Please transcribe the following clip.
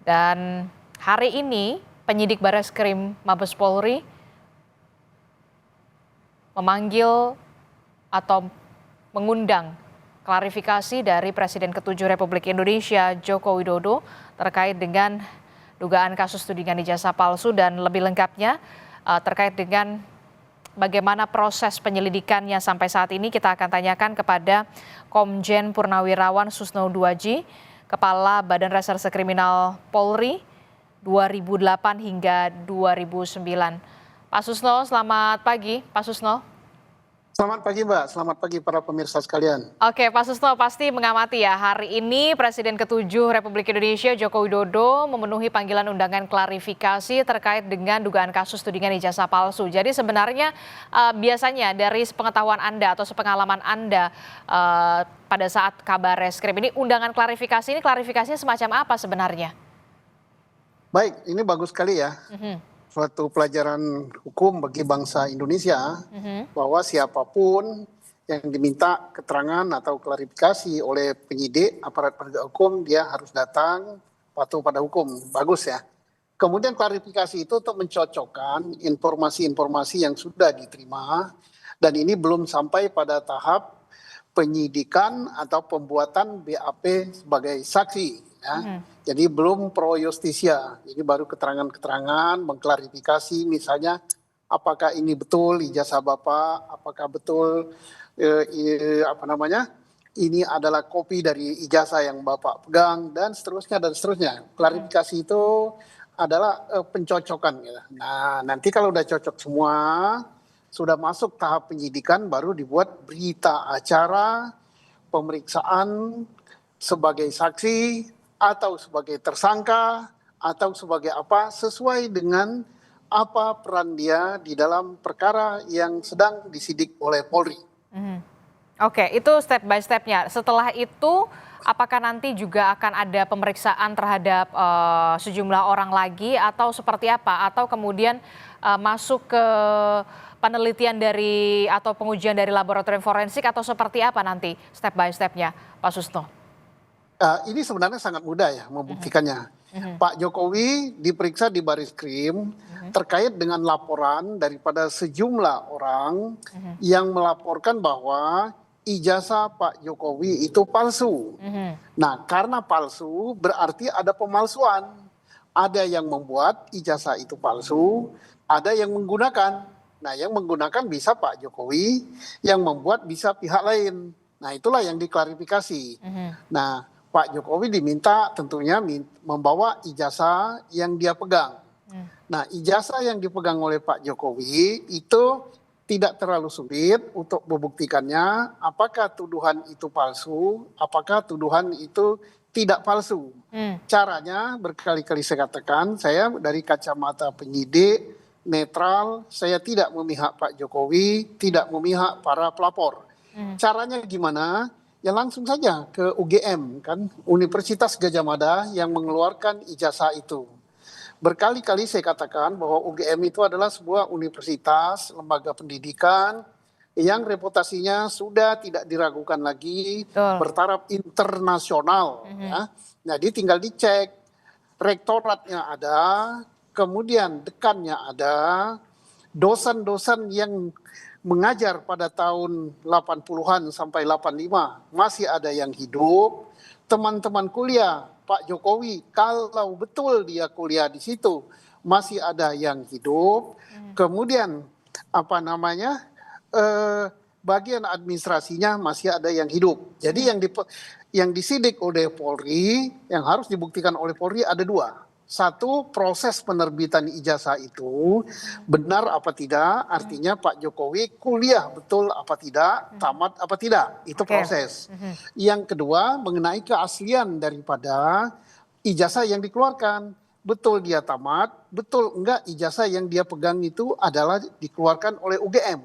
Dan hari ini penyidik Bareskrim Mabes Polri memanggil atau mengundang klarifikasi dari Presiden ke-7 Republik Indonesia Joko Widodo terkait dengan dugaan kasus tudingan ijazah palsu, dan lebih lengkapnya terkait dengan bagaimana proses penyelidikannya sampai saat ini kita akan tanyakan kepada Komjen Purnawirawan Susno Duaji, Kepala Badan Reserse Kriminal Polri 2008 hingga 2009. Pak Susno, selamat pagi. Pak Susno. Selamat pagi Mbak, selamat pagi para pemirsa sekalian. Oke, Pak Susno pasti mengamati ya, hari ini Presiden ke-7 Republik Indonesia Joko Widodo memenuhi panggilan undangan klarifikasi terkait dengan dugaan kasus tudingan ijazah palsu. Jadi sebenarnya biasanya dari sepengetahuan Anda atau sepengalaman Anda pada saat kabar reskrim ini, undangan klarifikasi ini klarifikasinya semacam apa sebenarnya? Baik, ini bagus sekali ya. Suatu pelajaran hukum bagi bangsa Indonesia bahwa siapapun yang diminta keterangan atau klarifikasi oleh penyidik aparat penegak hukum, dia harus datang patuh pada hukum. Bagus ya. Kemudian klarifikasi itu untuk mencocokkan informasi-informasi yang sudah diterima, dan ini belum sampai pada tahap penyidikan atau pembuatan BAP sebagai saksi. Ya. Jadi belum pro justisia, ini baru keterangan-keterangan mengklarifikasi, misalnya apakah ini betul ijazah Bapak, apakah betul ini adalah kopi dari ijazah yang Bapak pegang, dan seterusnya dan seterusnya. Klarifikasi itu adalah pencocokan. Ya. Nah, nanti kalau udah cocok semua, sudah masuk tahap penyidikan, baru dibuat berita acara pemeriksaan sebagai saksi atau sebagai tersangka atau sebagai apa, sesuai dengan apa peran dia di dalam perkara yang sedang disidik oleh Polri. Oke, itu step by stepnya. Setelah itu apakah nanti juga akan ada pemeriksaan terhadap sejumlah orang lagi atau seperti apa? Atau kemudian masuk ke penelitian dari atau pengujian dari laboratorium forensik, atau seperti apa nanti step by stepnya, Pak Susno? Ini sebenarnya sangat mudah ya membuktikannya. Pak Jokowi diperiksa di Bareskrim terkait dengan laporan daripada sejumlah orang yang melaporkan bahwa ijazah Pak Jokowi itu palsu. Nah, karena palsu berarti ada pemalsuan. Ada yang membuat ijazah itu palsu, ada yang menggunakan. Nah, yang menggunakan bisa Pak Jokowi, yang membuat bisa pihak lain. Nah, itulah yang diklarifikasi. Nah, Pak Jokowi diminta tentunya membawa ijazah yang dia pegang. Nah, ijazah yang dipegang oleh Pak Jokowi itu tidak terlalu sulit untuk membuktikannya apakah tuduhan itu palsu, apakah tuduhan itu tidak palsu. Caranya berkali-kali saya katakan, saya dari kacamata penyidik, netral, saya tidak memihak Pak Jokowi, tidak memihak para pelapor. Caranya gimana? Ya langsung saja ke UGM, kan, Universitas Gadjah Mada yang mengeluarkan ijazah itu. Berkali-kali saya katakan bahwa UGM itu adalah sebuah universitas, lembaga pendidikan yang reputasinya sudah tidak diragukan lagi, bertaraf internasional. Ya. Jadi tinggal dicek, rektoratnya ada, kemudian dekannya ada, dosen-dosen yang mengajar pada tahun 80-an sampai 85 masih ada yang hidup. Teman-teman kuliah Pak Jokowi, kalau betul dia kuliah di situ, masih ada yang hidup. Kemudian bagian administrasinya masih ada yang hidup. Jadi yang disidik oleh Polri, yang harus dibuktikan oleh Polri ada dua. Satu, proses penerbitan ijazah itu benar apa tidak, artinya Pak Jokowi kuliah betul apa tidak, tamat apa tidak, itu proses. Yang kedua, mengenai keaslian daripada ijazah yang dikeluarkan. Betul dia tamat, betul enggak ijazah yang dia pegang itu adalah dikeluarkan oleh UGM.